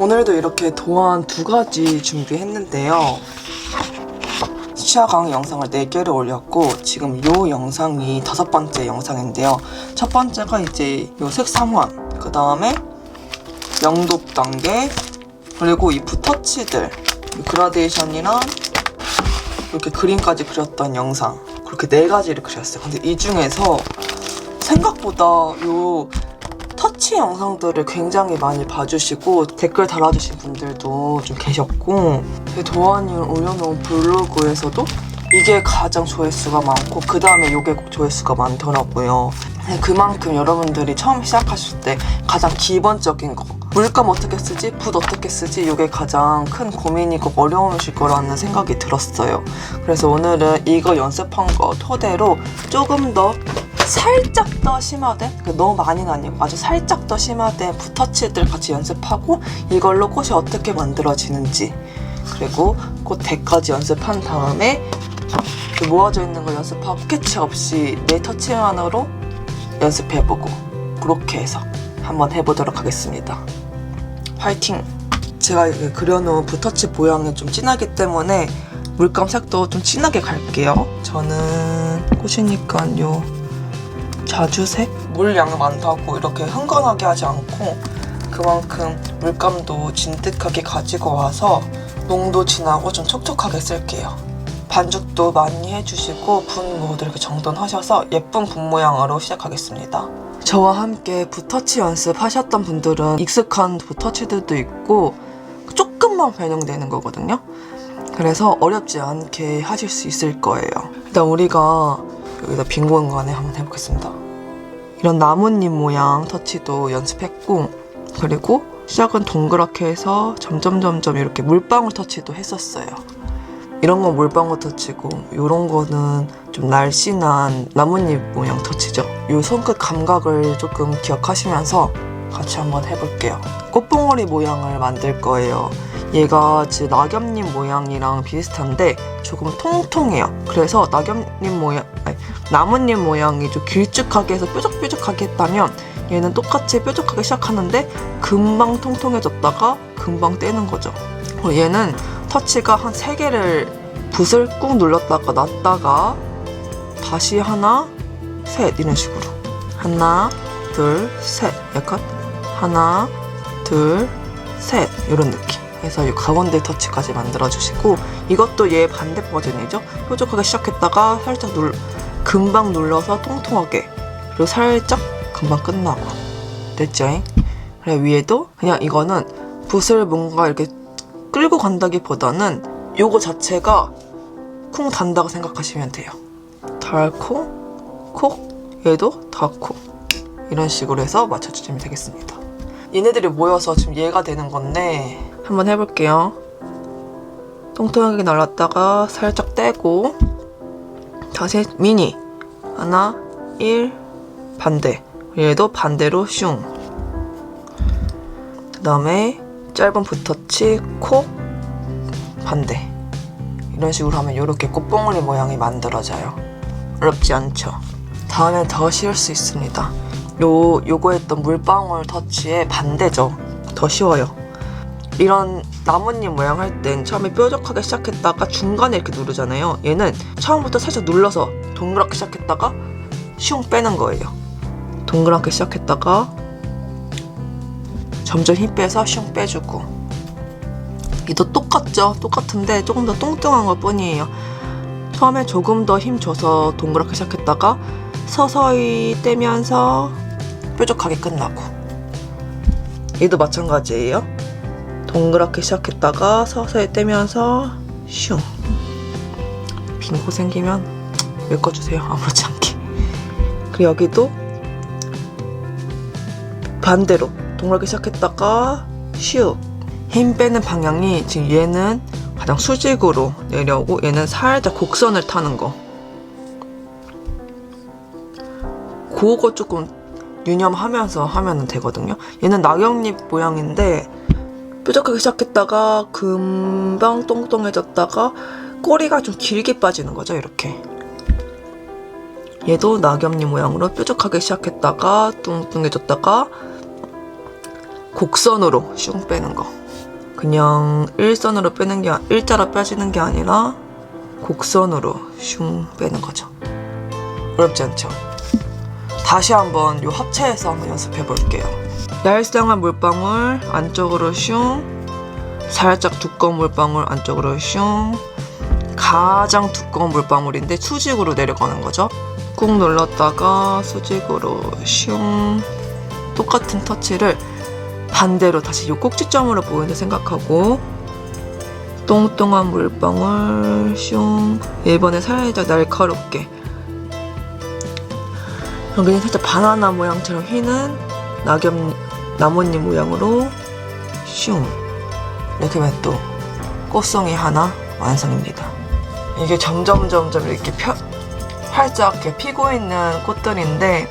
오늘도 이렇게 도안 2가지 준비했는데요. 시야 강의 영상을 4개를 올렸고 지금 이 영상이 5번째 영상인데요. 첫 번째가 이제 요 색상환, 그 다음에 영독 단계, 그리고 이 붓터치들, 그라데이션이랑 이렇게 그림까지 그렸던 영상, 그렇게 4가지를 그렸어요. 근데 이 중에서 생각보다 요 터치 영상들을 굉장히 많이 봐주시고 댓글 달아주신 분들도 좀 계셨고, 제 도안이 올려놓은 블로그에서도 이게 가장 조회수가 많고 그 다음에 요게 조회수가 많더라고요. 그만큼 여러분들이 처음 시작하실 때 가장 기본적인 거, 물감 어떻게 쓰지? 붓 어떻게 쓰지? 이게 가장 큰 고민이고 어려우실 거라는 생각이 들었어요. 그래서 오늘은 이거 연습한 거 토대로 조금 더 살짝 더 심화된, 너무 많이는 아니고 아주 살짝 더 심화된 붓터치들 같이 연습하고 이걸로 꽃이 어떻게 만들어지는지, 그리고 꽃 대까지 연습한 다음에 모아져 있는 걸 연습하고 스케치 없이 내 터치만으로 연습해보고, 그렇게 해서 한번 해보도록 하겠습니다. 화이팅! 제가 그려놓은 붓터치 모양이 좀 진하기 때문에 물감 색도 좀 진하게 갈게요. 저는 꽃이니까 요 자주색? 물량이 많다고 이렇게 흥건하게 하지 않고 그만큼 물감도 진득하게 가지고 와서 농도 진하고 좀 촉촉하게 쓸게요. 반죽도 많이 해주시고 분 모두 이렇게 정돈하셔서 예쁜 분 모양으로 시작하겠습니다. 저와 함께 붓터치 연습하셨던 분들은 익숙한 붓터치들도 있고 조금만 변형되는 거거든요. 그래서 어렵지 않게 하실 수 있을 거예요. 일단 우리가 여기다 빈 공간에 한번 해보겠습니다. 이런 나뭇잎 모양 터치도 연습했고, 그리고 시작은 동그랗게 해서 점점 이렇게 물방울 터치도 했었어요. 이런 건 물방울 터치고, 이런 거는 좀 날씬한 나뭇잎 모양 터치죠. 이 손끝 감각을 조금 기억하시면서 같이 한번 해볼게요. 꽃봉오리 모양을 만들 거예요. 얘가 지금 낙엽잎 모양이랑 비슷한데 조금 통통해요. 그래서 나뭇잎 모양이 좀 길쭉하게 해서 뾰족뾰족하게 했다면 얘는 똑같이 뾰족하게 시작하는데 금방 통통해졌다가 금방 떼는 거죠. 그리고 얘는 터치가 한 3개를 붓을 꾹 눌렀다가 놨다가 다시 하나, 셋 이런 식으로 하나, 둘, 셋, 약간 하나, 둘, 셋 이런 느낌 해서 이 가운데 터치까지 만들어주시고, 이것도 얘 반대 버전이죠. 뾰족하게 시작했다가 살짝 금방 눌러서 통통하게, 그리고 살짝 금방 끝나고. 됐죠? 그래, 위에도 그냥 이거는 붓을 뭔가 이렇게 끌고 간다기보다는 요거 자체가 쿵 단다고 생각하시면 돼요. 달콩, 콕, 얘도 다콕, 이런 식으로 해서 맞춰주시면 되겠습니다. 얘네들이 모여서 지금 얘가 되는 건데 한번 해볼게요. 통통하게 날랐다가 살짝 떼고 다시 미니 하나, 1, 반대, 얘도 반대로 슝, 그 다음에 짧은 붓터치 콕, 반대, 이런 식으로 하면 이렇게 꽃봉오리 모양이 만들어져요. 어렵지 않죠? 다음엔 더 쉬울 수 있습니다. 요거 했던 물방울 터치의 반대죠. 더 쉬워요. 이런 나뭇잎 모양 할 땐 처음에 뾰족하게 시작했다가 중간에 이렇게 누르잖아요. 얘는 처음부터 살짝 눌러서 동그랗게 시작했다가 슝 빼는 거예요. 동그랗게 시작했다가 점점 힘 빼서 슝 빼주고. 이도 똑같죠? 똑같은데 조금 더 뚱뚱한 것 뿐이에요. 처음에 조금 더 힘 줘서 동그랗게 시작했다가 서서히 떼면서 뾰족하게 끝나고. 얘도 마찬가지예요. 동그랗게 시작했다가 서서히 떼면서 슝. 빈 코 생기면 메꿔주세요. 아무렇지 않게. 그리고 여기도 반대로 동그랗게 시작했다가 슉. 힘 빼는 방향이 지금 얘는 가장 수직으로 내려오고 얘는 살짝 곡선을 타는 거. 그거 조금 유념하면서 하면 되거든요. 얘는 낙엽잎 모양인데 뾰족하게 시작했다가 금방 똥똥해졌다가 꼬리가 좀 길게 빠지는 거죠. 이렇게. 얘도 낙엽잎 모양으로 뾰족하게 시작했다가 뚱뚱해졌다가 곡선으로 슝 빼는 거. 그냥 일선으로 빼는 게 일자로 빼지는 게 아니라 곡선으로 슝 빼는 거죠. 어렵지 않죠? 다시 한번 요 합체해서 한번 연습해 볼게요. 얄쌍한 물방울 안쪽으로 슝, 살짝 두꺼운 물방울 안쪽으로 슝, 가장 두꺼운 물방울인데 수직으로 내려가는 거죠. 꾹 눌렀다가 수직으로 슝. 똑같은 터치를 반대로 다시 요 꼭지점으로 보이는 생각하고 똥똥한 물방울 슝. 이번에 살짝 날카롭게, 여기는 살짝 바나나 모양처럼 휘는 나뭇잎 모양으로 슝. 이렇게 하면 또 꽃송이 하나 완성입니다. 이게 점점 이렇게 활짝 이렇게 피고 있는 꽃들인데,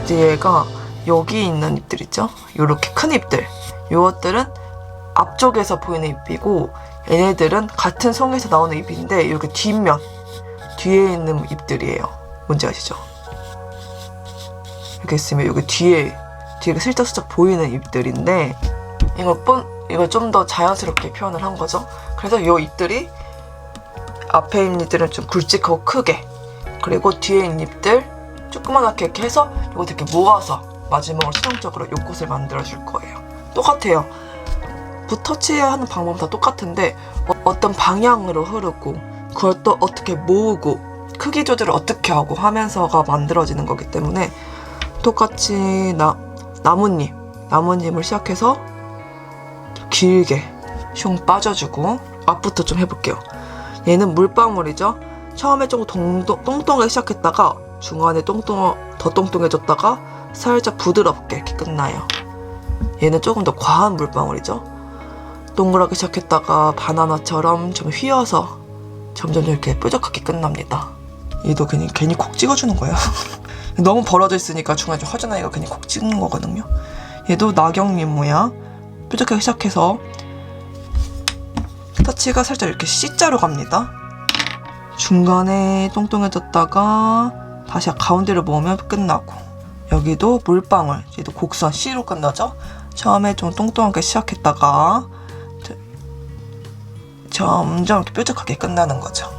이제 얘가 여기 있는 잎들 있죠? 요렇게 큰 잎들, 요것들은 앞쪽에서 보이는 잎이고, 얘네들은 같은 송에서 나오는 잎인데 이렇게 뒷면, 뒤에 있는 잎들이에요. 뭔지 아시죠? 이렇게 있으면 여기 뒤에 슬쩍슬쩍 보이는 잎들인데, 이걸 좀 더 자연스럽게 표현을 한 거죠. 그래서 이 잎들이 앞에 있는 잎들은 좀 굵직하고 크게, 그리고 뒤에 있는 잎들 조그맣게 이렇게 해서 이거 이렇게 모아서 마지막으로 수동적으로 이 꽃을 만들어줄 거예요. 똑같아요. 붓터치하는 방법은 다 똑같은데 어떤 방향으로 흐르고 그걸 또 어떻게 모으고 크기 조절을 어떻게 하고 하면서가 만들어지는 거기 때문에 똑같이 나뭇잎을 시작해서 길게 슝 빠져주고, 앞부터 좀 해볼게요. 얘는 물방울이죠. 처음에 조금 똥똥하게 시작했다가 중간에 더 똥똥해졌다가 살짝 부드럽게 이렇게 끝나요. 얘는 조금 더 과한 물방울이죠. 동그랗게 시작했다가 바나나처럼 좀 휘어서 점점 이렇게 뾰족하게 끝납니다. 얘도 괜히 콕 찍어주는 거예요. 너무 벌어져 있으니까 중간에 좀 허전하니까 괜히 콕 찍는 거거든요. 얘도 나경잎 모양 뾰족하게 시작해서 터치가 살짝 이렇게 C자로 갑니다. 중간에 똥똥해졌다가 다시 가운데로 모으면 끝나고, 여기도 물방울, 얘도 곡선 C로 끝나죠. 처음에 좀 똥똥하게 시작했다가 점점 이렇게 뾰족하게 끝나는 거죠.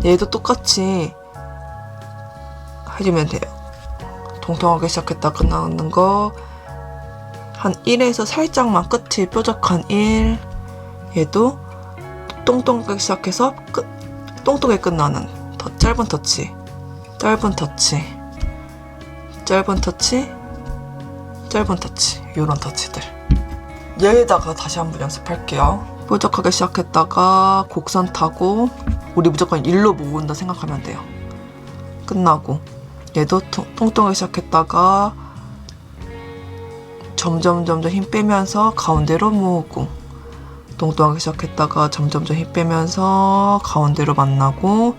얘도 똑같이 해주면 돼요. 통통하게 시작했다 끝나는 거 한 1에서 살짝만 끝이 뾰족한 1. 얘도 똥똥하게 시작해서 똥똥하게 끝나는 짧은 터치, 이런 터치들. 얘에다가 다시 한번 연습할게요. 뾰족하게 시작했다가 곡선 타고, 우리 무조건 일로 모은다 생각하면 돼요. 끝나고 얘도 똥똥하게 시작했다가 점점 힘 빼면서 가운데로 모으고, 똥똥하게 시작했다가 점점 힘 빼면서 가운데로 만나고,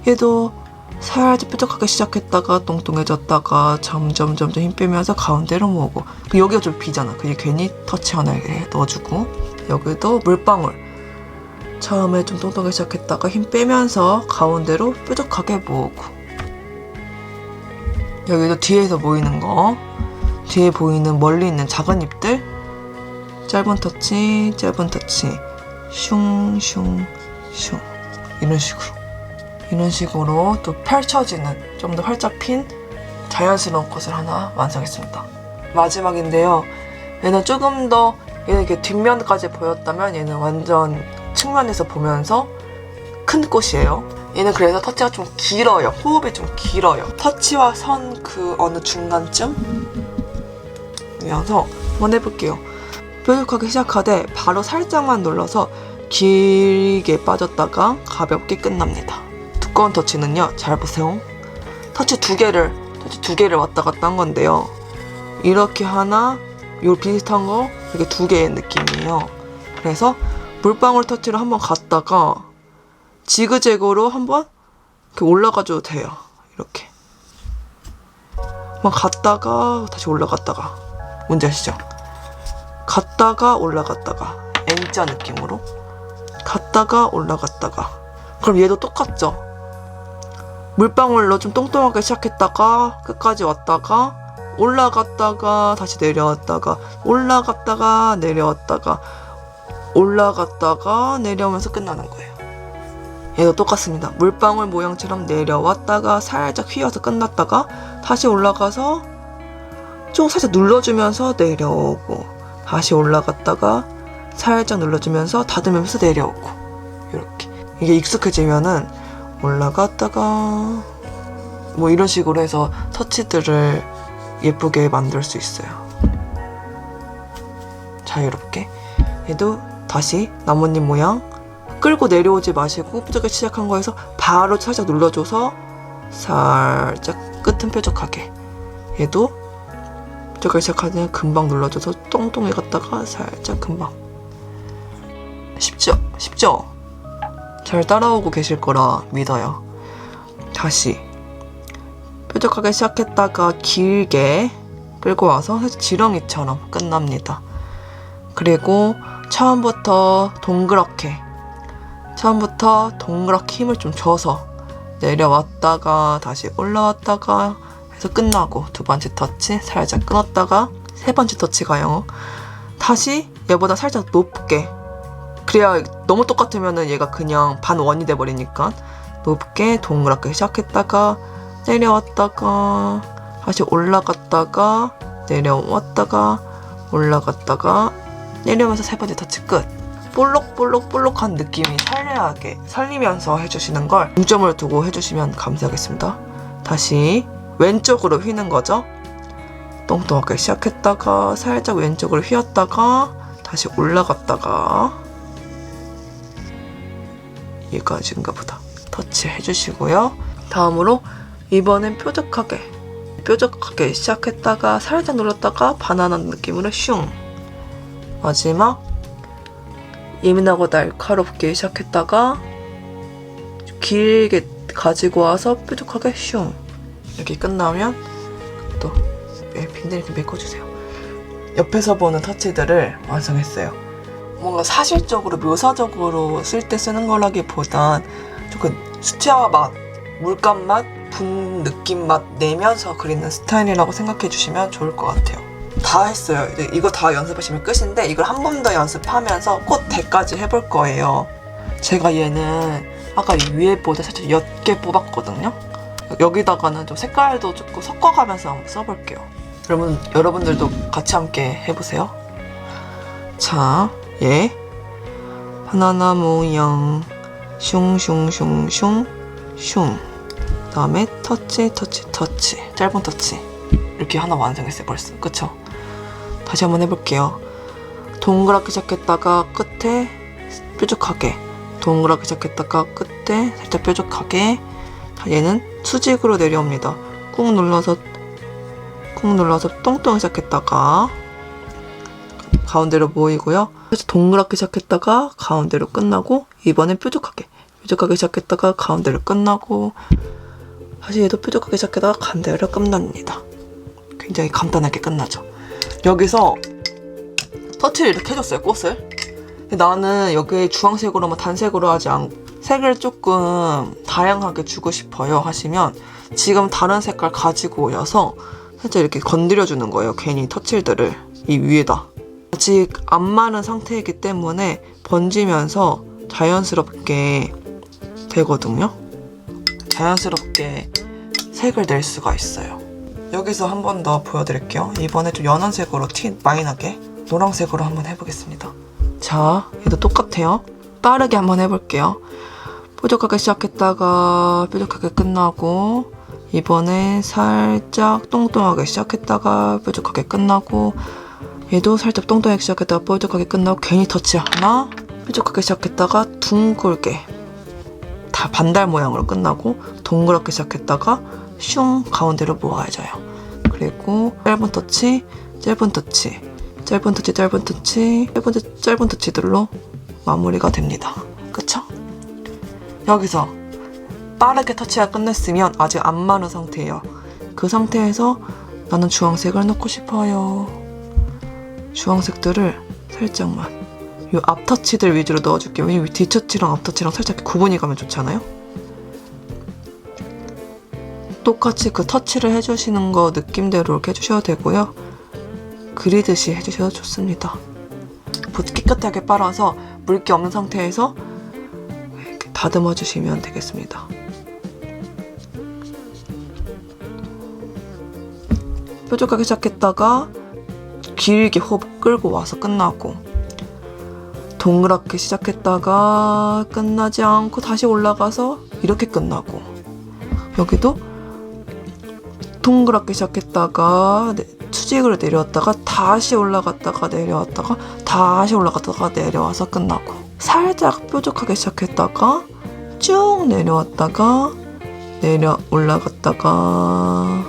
얘도 살짝 뾰족하게 시작했다가 똥똥해졌다가 점점 힘 빼면서 가운데로 모으고, 여기가 좀 비잖아. 그게 괜히 터치 하나 넣어주고, 여기도 물방울 처음에 좀 똥똥하게 시작했다가 힘 빼면서 가운데로 뾰족하게 모으고, 여기도 뒤에서 보이는 거, 뒤에 보이는 멀리 있는 작은 잎들 짧은 터치 슝 이런 식으로 또 펼쳐지는, 좀 더 활짝 핀 자연스러운 꽃을 하나 완성했습니다. 마지막인데요. 얘는 조금 더, 얘는 이렇게 뒷면까지 보였다면 얘는 완전 측면에서 보면서 큰 꽃이에요. 얘는 그래서 터치가 좀 길어요. 호흡이 좀 길어요. 터치와 선 그 어느 중간쯤? 그래서 한번 해볼게요. 뾰족하게 시작하되 바로 살짝만 눌러서 길게 빠졌다가 가볍게 끝납니다. 두꺼운 터치는요, 잘 보세요. 터치 두 개를 왔다 갔다 한 건데요. 이렇게 하나, 요 비슷한 거 이렇게 두 개의 느낌이에요. 그래서 물방울 터치를 한번 갔다가 지그재그로 한번 이렇게 올라가줘도 돼요. 이렇게 한번 갔다가 다시 올라갔다가, 뭔지 아시죠? 갔다가 올라갔다가 N자 느낌으로 갔다가 올라갔다가. 그럼 얘도 똑같죠? 물방울로 좀 똥똥하게 시작했다가 끝까지 왔다가 올라갔다가 다시 내려왔다가 올라갔다가 내려왔다가 올라갔다가 내려오면서 끝나는 거예요. 얘도 똑같습니다. 물방울 모양처럼 내려왔다가 살짝 휘어서 끝났다가 다시 올라가서 좀 살짝 눌러주면서 내려오고 다시 올라갔다가 살짝 눌러주면서 다듬으면서 내려오고 이렇게. 이게 익숙해지면은 올라갔다가 뭐 이런 식으로 해서 터치들을 예쁘게 만들 수 있어요. 자유롭게. 얘도 다시 나뭇잎 모양 끌고 내려오지 마시고 뾰족하게 시작한 거에서 바로 살짝 눌러줘서 살짝 끝은 뾰족하게. 얘도 뾰족하게 시작하면 금방 눌러줘서 똥똥해 갔다가 살짝 금방. 쉽죠? 쉽죠? 잘 따라오고 계실 거라 믿어요. 다시 뾰족하게 시작했다가 길게 끌고 와서 사실 지렁이처럼 끝납니다. 그리고 처음부터 동그랗게 힘을 좀 줘서 내려왔다가 다시 올라왔다가 해서 끝나고 두 번째 터치 살짝 끊었다가 세 번째 터치 가요. 다시 얘보다 살짝 높게. 그래야 너무 똑같으면은 얘가 그냥 반원이 돼버리니까 높게 동그랗게 시작했다가 내려왔다가 다시 올라갔다가 내려왔다가 올라갔다가 내려오면서 세 번째 터치 끝. 볼록볼록볼록한 느낌이 살리면서 해주시는 걸 중점을 두고 해주시면 감사하겠습니다. 다시 왼쪽으로 휘는 거죠. 똥똥하게 시작했다가 살짝 왼쪽으로 휘었다가 다시 올라갔다가 여기까지인가 보다. 터치 해주시고요. 다음으로 이번엔 뾰족하게 시작했다가 살짝 눌렀다가 바나나 느낌으로 슝. 마지막 예민하고 날카롭게 시작했다가 길게 가지고 와서 뾰족하게 슝. 이렇게 끝나면 또 빈대를 좀 메꿔주세요. 옆에서 보는 터치들을 완성했어요. 뭔가 사실적으로 묘사적으로 쓸 때 쓰는 거라기보단 조금 수채화 맛, 물감 맛, 분 느낌 맛 내면서 그리는 스타일이라고 생각해 주시면 좋을 것 같아요. 다 했어요. 이제 이거 다 연습하시면 끝인데 이걸 한 번 더 연습하면서 꽃대까지 해볼 거예요. 제가 얘는 아까 위에보다 살짝 옅게 뽑았거든요. 여기다가는 좀 색깔도 조금 섞어가면서 한번 써볼게요. 여러분들도 같이 함께 해보세요. 자, 얘 바나나 모양 슝슝슝슝 슝. 그다음에 터치 짧은 터치 이렇게 하나 완성했어요. 벌써 그쵸? 다시 한번 해볼게요. 동그랗게 시작했다가 끝에 뾰족하게, 동그랗게 시작했다가 끝에 살짝 뾰족하게. 얘는 수직으로 내려옵니다. 꾹 눌러서 똥똥 시작했다가 가운데로 모이고요. 그래서 동그랗게 시작했다가 가운데로 끝나고, 이번엔 뾰족하게 시작했다가 가운데로 끝나고, 다시 얘도 뾰족하게 시작했다가 가운데로 끝납니다. 굉장히 간단하게 끝나죠. 여기서 터치를 이렇게 해줬어요, 꽃을. 근데 나는 여기 주황색으로만 단색으로 하지 않고 색을 조금 다양하게 주고 싶어요 하시면 지금 다른 색깔 가지고 오셔서 살짝 이렇게 건드려주는 거예요. 괜히 터치들을 이 위에다. 아직 안 마른 상태이기 때문에 번지면서 자연스럽게 되거든요. 자연스럽게 색을 낼 수가 있어요. 여기서 한 번 더 보여드릴게요. 이번에 좀 연한 색으로 티 많이 나게 노란색으로 한번 해보겠습니다. 자, 얘도 똑같아요. 빠르게 한번 해볼게요. 뾰족하게 시작했다가 뾰족하게 끝나고, 이번에 살짝 똥똥하게 시작했다가 뾰족하게 끝나고, 얘도 살짝 똥똥하게 시작했다가 뾰족하게 끝나고, 괜히 터치 하나, 뾰족하게 시작했다가 둥글게 다 반달 모양으로 끝나고, 동그랗게 시작했다가 슝 가운데로 모아져요. 그리고 짧은 터치들로 마무리가 됩니다. 그쵸? 여기서 빠르게 터치가 끝냈으면 아직 안 마른 상태예요. 그 상태에서 나는 주황색을 넣고 싶어요. 주황색들을 살짝만 이 앞터치들 위주로 넣어줄게요. 왜냐면 뒷터치랑 앞터치랑 살짝 구분이 가면 좋잖아요. 똑같이 그 터치를 해주시는 거 느낌대로 이렇게 해주셔도 되고요. 그리듯이 해주셔도 좋습니다. 붓 깨끗하게 빨아서 물기 없는 상태에서 이렇게 다듬어 주시면 되겠습니다. 뾰족하게 시작했다가 길게 호흡 끌고 와서 끝나고, 동그랗게 시작했다가 끝나지 않고 다시 올라가서 이렇게 끝나고, 여기도 동그랗게 시작했다가 수직으로 내려왔다가 다시 올라갔다가 내려왔다가 다시 올라갔다가 내려와서 끝나고, 살짝 뾰족하게 시작했다가 쭉 내려왔다가 올라갔다가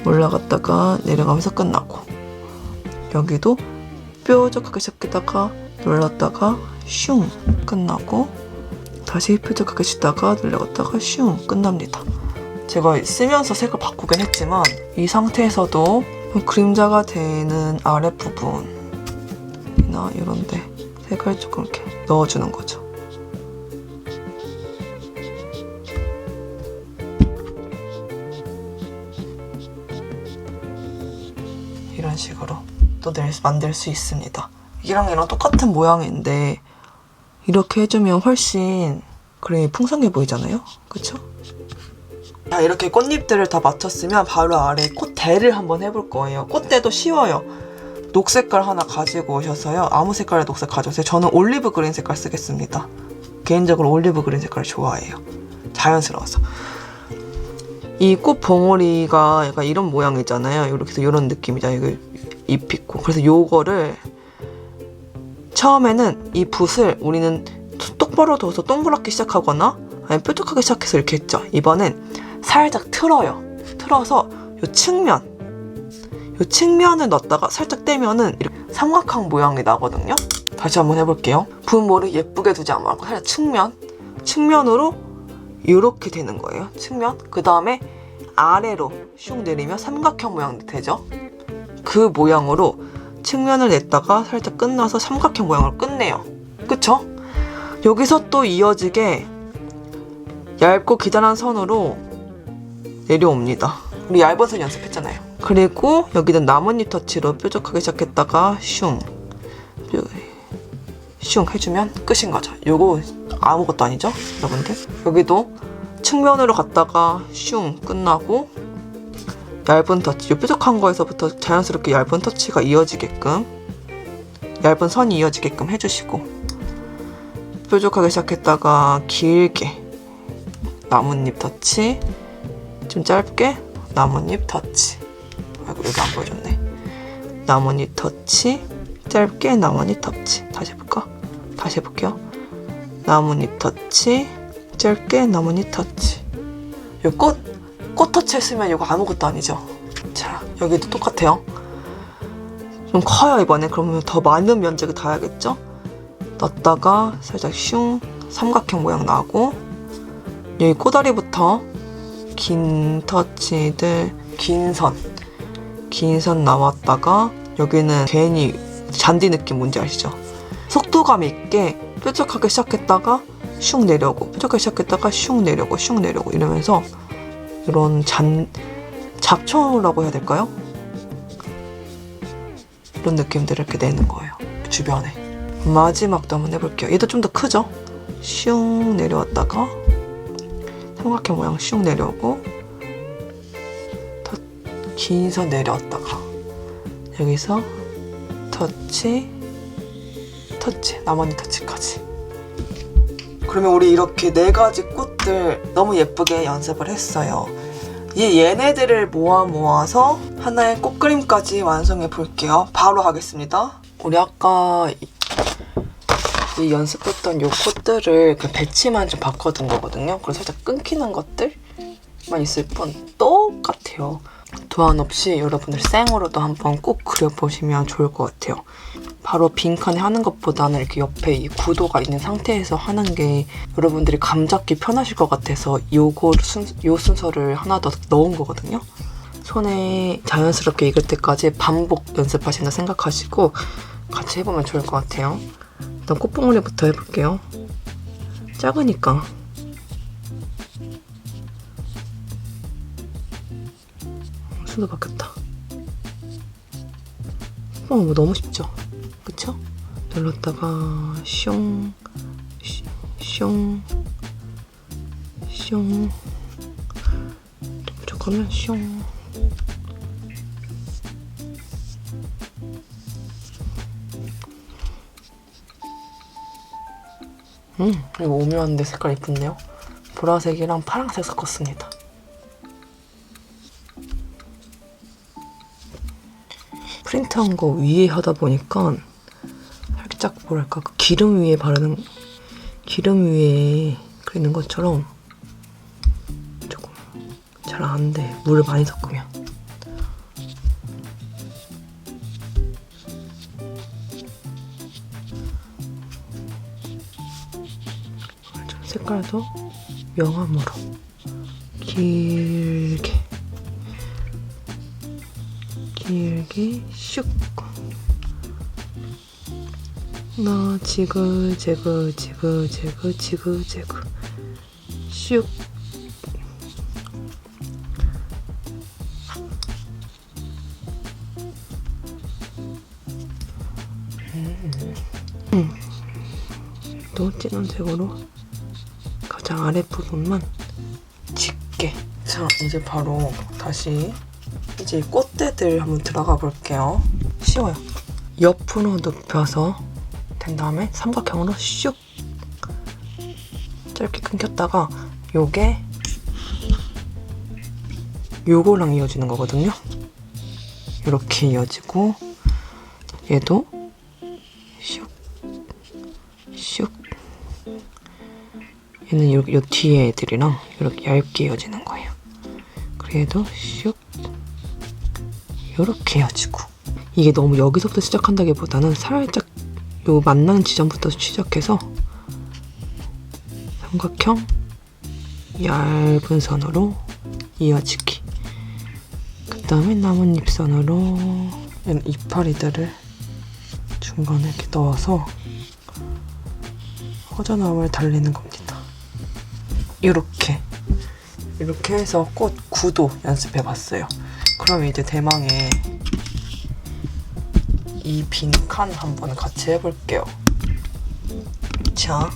올라갔다가 내려가면서 끝나고, 여기도 뾰족하게 시작했다가 눌렀다가 슝 끝나고, 다시 뾰족하게 쉬다가 눌러갔다가 슝 끝납니다. 제가 쓰면서 색을 바꾸긴 했지만 이 상태에서도 그림자가 되는 아랫부분이나 이런데 색을 조금 이렇게 넣어주는 거죠. 이런 식으로 또 만들 수 있습니다. 이랑 똑같은 모양인데 이렇게 해주면 훨씬 그림이 풍성해 보이잖아요? 그쵸? 자, 이렇게 꽃잎들을 다 맞췄으면 바로 아래 꽃대를 한번 해볼 거예요. 꽃대도 쉬워요. 녹색깔 하나 가지고 오셔서요. 아무 색깔의 녹색 가져오세요. 저는 올리브 그린 색깔 쓰겠습니다. 개인적으로 올리브 그린 색깔을 좋아해요. 자연스러워서. 이 꽃 봉오리가 약간 이런 모양이잖아요. 이렇게 해서 이런 느낌이잖아요. 이거 잎 있고. 그래서 요거를 처음에는 이 붓을 우리는 똑바로 둬서 동그랗게 시작하거나 아니면 뾰족하게 시작해서 이렇게 했죠. 이번엔 살짝 틀어요. 틀어서 요 측면을 넣었다가 살짝 떼면은 이렇게 삼각형 모양이 나거든요. 다시 한번 해볼게요. 붓모를 예쁘게 두지 말고 살짝 측면으로 이렇게 되는 거예요. 측면. 그 다음에 아래로 슉 내리면 삼각형 모양이 되죠. 그 모양으로 측면을 냈다가 살짝 끝나서 삼각형 모양으로 끝내요. 그쵸? 여기서 또 이어지게 얇고 기다란 선으로 내려옵니다. 우리 얇은 선 연습했잖아요. 그리고 여기는 나뭇잎 터치로 뾰족하게 시작했다가 슝 해주면 끝인 거죠. 요거 아무것도 아니죠, 여러분들? 여기도 측면으로 갔다가 슝 끝나고, 얇은 터치, 요 뾰족한 거에서부터 자연스럽게 얇은 터치가 이어지게끔, 얇은 선이 이어지게끔 해주시고, 뾰족하게 시작했다가 길게 나뭇잎 터치, 좀 짧게 나뭇잎 터치. 아이고, 여기 안 보여줬네. 나뭇잎 터치, 짧게 나뭇잎 터치. 다시 해볼까? 다시 해볼게요. 나뭇잎 터치, 짧게 나뭇잎 터치. 요 꽃 터치 했으면 이거 아무것도 아니죠. 자, 여기도 똑같아요. 좀 커요, 이번에. 그러면 더 많은 면적을 닿아야겠죠? 넣었다가 살짝 슝 삼각형 모양 나고, 여기 꼬다리부터 긴 터치들, 긴 선 나왔다가, 여기는 괜히 잔디 느낌 뭔지 아시죠? 속도감 있게 뾰족하게 시작했다가 슝 내려오고, 뾰족하게 시작했다가 슝 내려오고 이러면서 이런 잡초라고 해야 될까요? 이런 느낌들을 이렇게 내는 거예요. 주변에. 마지막도 한번 해볼게요. 얘도 좀 더 크죠? 슝 내려왔다가 삼각형 모양 슝 내려오고, 긴 선 내려왔다가 여기서 터치, 나뭇잎 터치까지. 그러면 우리 이렇게 4가지 꽃들 너무 예쁘게 연습을 했어요. 얘네들을 모아서 하나의 꽃그림까지 완성해 볼게요. 바로 하겠습니다. 우리 아까 이 연습했던 요 꽃들을 그 배치만 좀 바꿔둔 거거든요. 그래서 살짝 끊기는 것들만 있을 뿐 똑같아요. 도안 없이 여러분들 생으로도 한번 꼭 그려보시면 좋을 것 같아요. 바로 빈칸에 하는 것보다는 이렇게 옆에 이 구도가 있는 상태에서 하는 게 여러분들이 감 잡기 편하실 것 같아서 요 순서를 하나 더 넣은 거거든요. 손에 자연스럽게 익을 때까지 반복 연습하신다 생각하시고 같이 해보면 좋을 것 같아요. 일단 꽃봉오리부터 해볼게요. 작으니까. 패턴도 바뀌었다. 뭐 너무 쉽죠? 그쵸? 눌렀다가 슝, 슝, 슝. 부족하면 슝. 이거 오묘한데 색깔 이쁜데요? 보라색이랑 파란색 섞었습니다. 프린트한 거 위에 하다 보니까 살짝 뭐랄까 그 기름 위에 그리는 것처럼 조금 잘 안 돼. 물을 많이 섞으면. 좀 색깔도 명암으로 길게 슉. 나 지그재그 슉. 또 진한 색으로 가장 아랫부분만 짙게. 자, 이제 바로 다시 이제 꽃대들 한번 들어가 볼게요. 쉬워요. 옆으로 눕혀서 된 다음에 삼각형으로 슉 짧게 끊겼다가 요게 요거랑 이어지는 거거든요. 이렇게 이어지고 얘도 슉 슉. 얘는 요 뒤에 애들이랑 이렇게 얇게 이어지는 거예요. 그래도 슉 이렇게 이어지고. 이게 너무 여기서부터 시작한다기보다는 살짝 요 만나는 지점부터 시작해서 삼각형 얇은 선으로 이어지기. 그 다음에 남은 잎선으로 이파리들을 중간에 이렇게 넣어서 허전함을 달래는 겁니다. 이렇게 해서 꽃 구도 연습해봤어요. 그럼 이제 대망의 이 빈 칸 한번 같이 해볼게요. 자,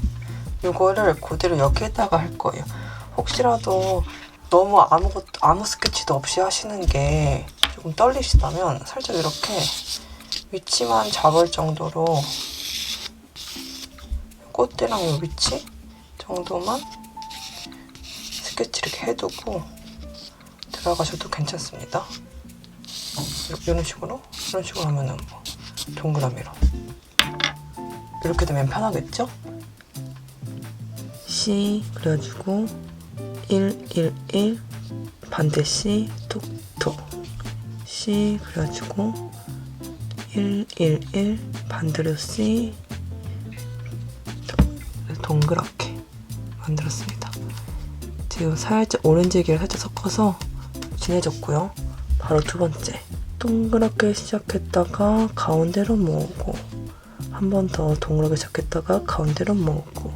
이거를 그대로 여기에다가 할 거예요. 혹시라도 너무 아무 스케치도 없이 하시는 게 조금 떨리시다면 살짝 이렇게 위치만 잡을 정도로 꽃대랑 이 위치 정도만 스케치 이렇게 해두고 들어가셔도 괜찮습니다. 이런 식으로 하면은 뭐 동그라미로 이렇게 되면 편하겠죠? C 그래가지고 1, 1, 1 반대 C 톡톡 C 그래가지고 1, 1, 1 반대로 C 동그랗게 만들었습니다. 지금 살짝 오렌지기를 살짝 섞어서 진해졌고요. 바로 두 번째. 동그랗게 시작했다가 가운데로 모으고 한 번 더 동그랗게 시작했다가 가운데로 모으고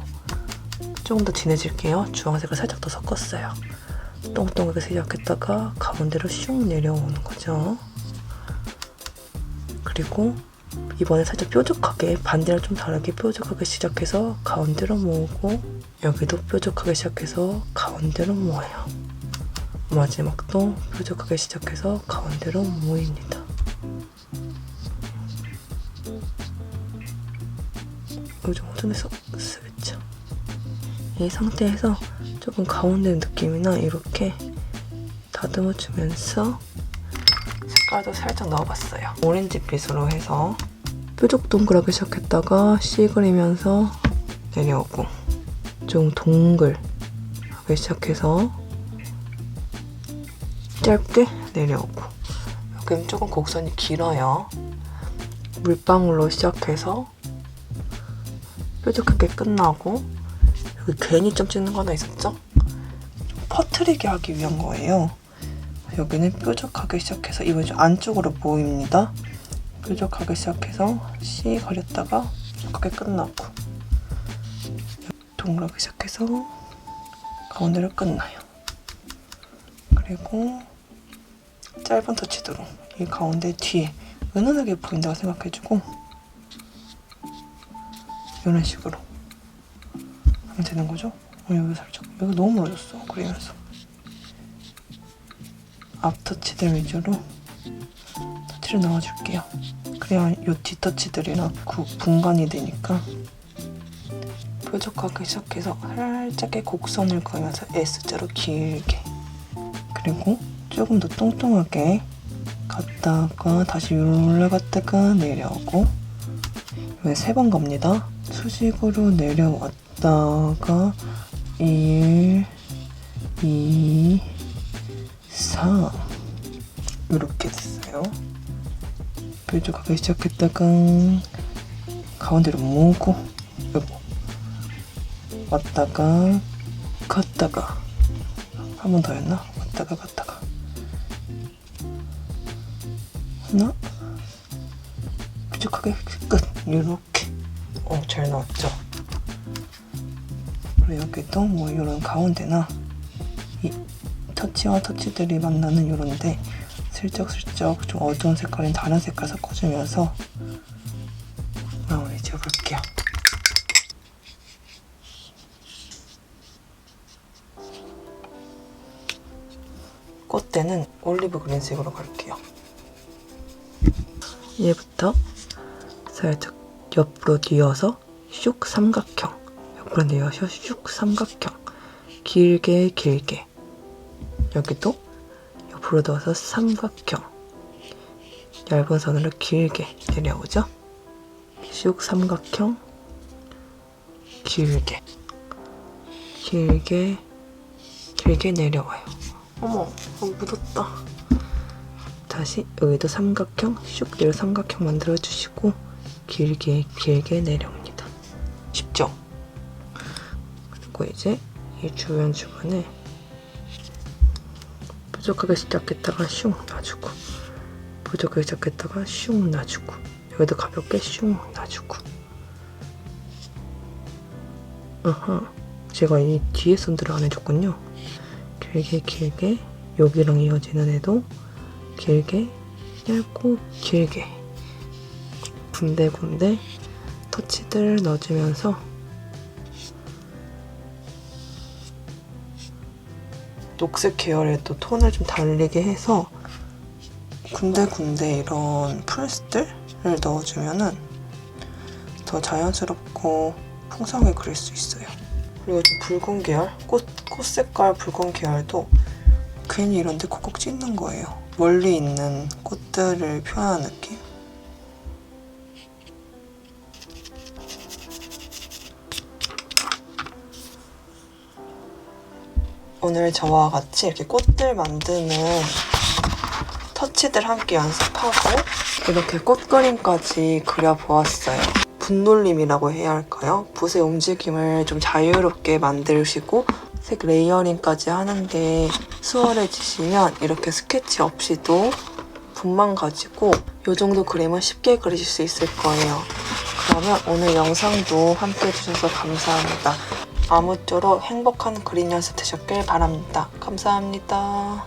조금 더 진해질게요. 주황색을 살짝 더 섞었어요. 동동하게 시작했다가 가운데로 슉 내려오는 거죠. 그리고 이번에 살짝 뾰족하게 반대랑 좀 다르게 뾰족하게 시작해서 가운데로 모으고 여기도 뾰족하게 시작해서 가운데로 모아요. 마지막도 뾰족하게 시작해서 가운데로 모입니다. 이 정도에서 쓰겠죠. 이 상태에서 조금 가운데 느낌이나 이렇게 다듬어 주면서 색깔도 살짝 넣어봤어요. 오렌지빛으로 해서 뾰족 동그랗게 시작했다가 C 그리면서 내려오고 좀 동글하게 시작해서 짧게 내려오고 여기는 조금 곡선이 길어요. 물방울로 시작해서 뾰족하게 끝나고 여기 괜히 점 찍는 거 하나 있었죠? 퍼트리게 하기 위한 거예요. 여기는 뾰족하게 시작해서 이번 좀 안쪽으로 모입니다. 뾰족하게 시작해서 C 가렸다가 뾰족하게 끝나고 동그랗게 시작해서 가운데로 끝나요. 그리고 짧은 터치드로 이 가운데 뒤에 은은하게 보인다고 생각해주고 이런 식으로 하면 되는 거죠. 여기 살짝 여기 너무 멀어졌어. 그리면서 앞터치들 위주로 터치를 넣어줄게요. 그래야 이 뒷터치들이랑 분간이 되니까 뾰족하게 시작해서 살짝의 곡선을 그으면서 S자로 길게, 그리고 조금 더 뚱뚱하게 갔다가 다시 올라갔다가 내려오고, 이번에 3번 갑니다. 수직으로 내려왔다가 1, 2, 4 이렇게 됐어요. 뾰족하게 시작했다가 가운데로 모으고, 여보 왔다가 갔다가 한 번 더 했나? 왔다가 갔다가 하나, 뾰족하게 끝. 이렇게 잘 나왔죠? 그리고 여기도 뭐 이런 가운데나 이 터치와 터치들이 만나는 이런데 슬쩍슬쩍 좀 어두운 색깔인 다른 색깔 섞어주면서 마무리 지어볼게요. 꽃대는 올리브 그린색으로 갈게요. 얘부터 살짝 옆으로 뉘어서 슉 삼각형, 옆으로 뉘어서 슉 삼각형, 길게 길게, 여기도 옆으로 넣어서 삼각형, 얇은 선으로 길게 내려오죠. 슉 삼각형, 길게 길게 길게 내려와요. 어머, 묻었다. 다시 여기도 삼각형, 슉 내려 삼각형 만들어주시고 길게 길게 내려옵니다. 쉽죠? 그리고 이제 이 주변에 뾰족하게 시작했다가 슝 놔주고, 뾰족하게 시작했다가 슝 놔주고, 여기도 가볍게 슝 놔주고. 아하, 제가 이 뒤에 선들을 안 해줬군요. 길게 길게, 여기랑 이어지는 애도 길게, 얇고 길게, 군데군데 터치들 넣어주면서 녹색 계열의 또 톤을 좀 달리게 해서 군데군데 이런 풀스들을 넣어주면은 더 자연스럽고 풍성하게 그릴 수 있어요. 그리고 좀 붉은 계열, 꽃 색깔 붉은 계열도 괜히 이런데 콕콕 찍는 거예요. 멀리 있는 꽃들을 표현하는 느낌? 오늘 저와 같이 이렇게 꽃들 만드는 터치들 함께 연습하고 이렇게 꽃 그림까지 그려보았어요. 붓놀림이라고 해야 할까요? 붓의 움직임을 좀 자유롭게 만드시고 색 레이어링까지 하는 게 수월해지시면 이렇게 스케치 없이도 붓만 가지고 이 정도 그림은 쉽게 그리실 수 있을 거예요. 그러면 오늘 영상도 함께 해주셔서 감사합니다. 아무쪼록 행복한 그림 연습 되셨길 바랍니다. 감사합니다.